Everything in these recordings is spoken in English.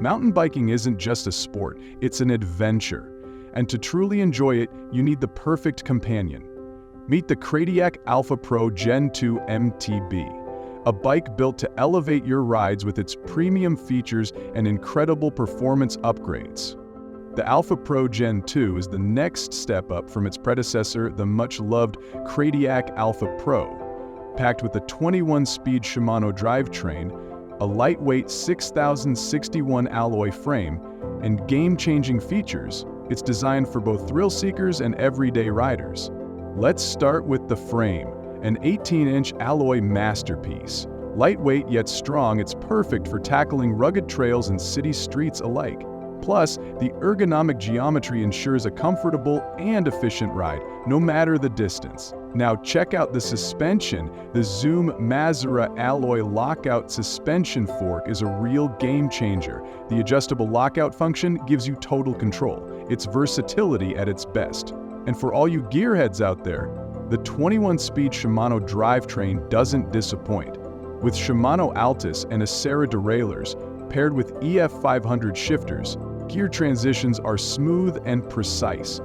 Mountain biking isn't just a sport, it's an adventure. And to truly enjoy it, you need the perfect companion. Meet the Cradiac Alpha Pro Gen 2 MTB, a bike built to elevate your rides with its premium features and incredible performance upgrades. The Alpha Pro Gen 2 is the next step up from its predecessor, the much-loved Cradiac Alpha Pro. Packed with a 21-speed Shimano drivetrain, a lightweight 6061 alloy frame, and game-changing features, it's designed for both thrill-seekers and everyday riders. Let's start with the frame, an 18-inch alloy masterpiece. Lightweight yet strong, it's perfect for tackling rugged trails and city streets alike. Plus, the ergonomic geometry ensures a comfortable and efficient ride, no matter the distance. Now check out the suspension. The Zoom Mazura alloy lockout suspension fork is a real game changer. The adjustable lockout function gives you total control. It's versatility at its best. And for all you gearheads out there, the 21-speed Shimano drivetrain doesn't disappoint. With Shimano Altus and Acera derailleurs, paired with EF500 shifters, gear transitions are smooth and precise.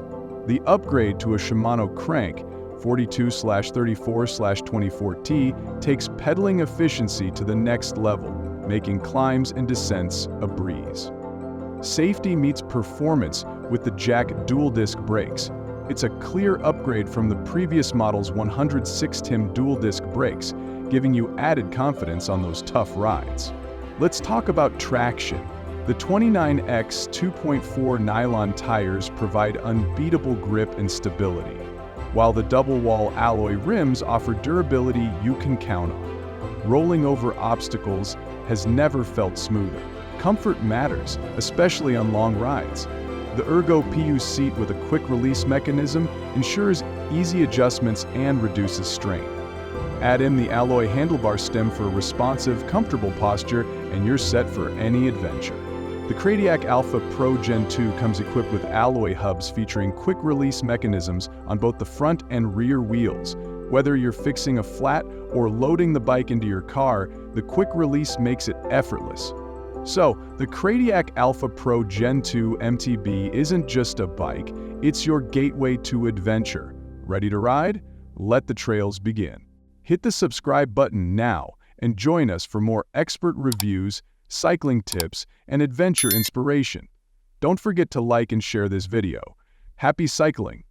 The upgrade to a Shimano crank, 42/34/24T, takes pedaling efficiency to the next level, making climbs and descents a breeze. Safety meets performance with the Jack dual-disc brakes. It's a clear upgrade from the previous model's 106-TIM dual-disc brakes, giving you added confidence on those tough rides. Let's talk about traction. The 29X 2.4 nylon tires provide unbeatable grip and stability, while the double-wall alloy rims offer durability you can count on. Rolling over obstacles has never felt smoother. Comfort matters, especially on long rides. The Ergo PU seat with a quick-release mechanism ensures easy adjustments and reduces strain. Add in the alloy handlebar stem for a responsive, comfortable posture, and you're set for any adventure. The Cradiac Alpha Pro Gen 2 comes equipped with alloy hubs featuring quick-release mechanisms on both the front and rear wheels. Whether you're fixing a flat or loading the bike into your car, the quick release makes it effortless. So, the Cradiac Alpha Pro Gen 2 MTB isn't just a bike, it's your gateway to adventure. Ready to ride? Let the trails begin. Hit the subscribe button now and join us for more expert reviews, cycling tips, and adventure inspiration. Don't forget to like and share this video. Happy cycling!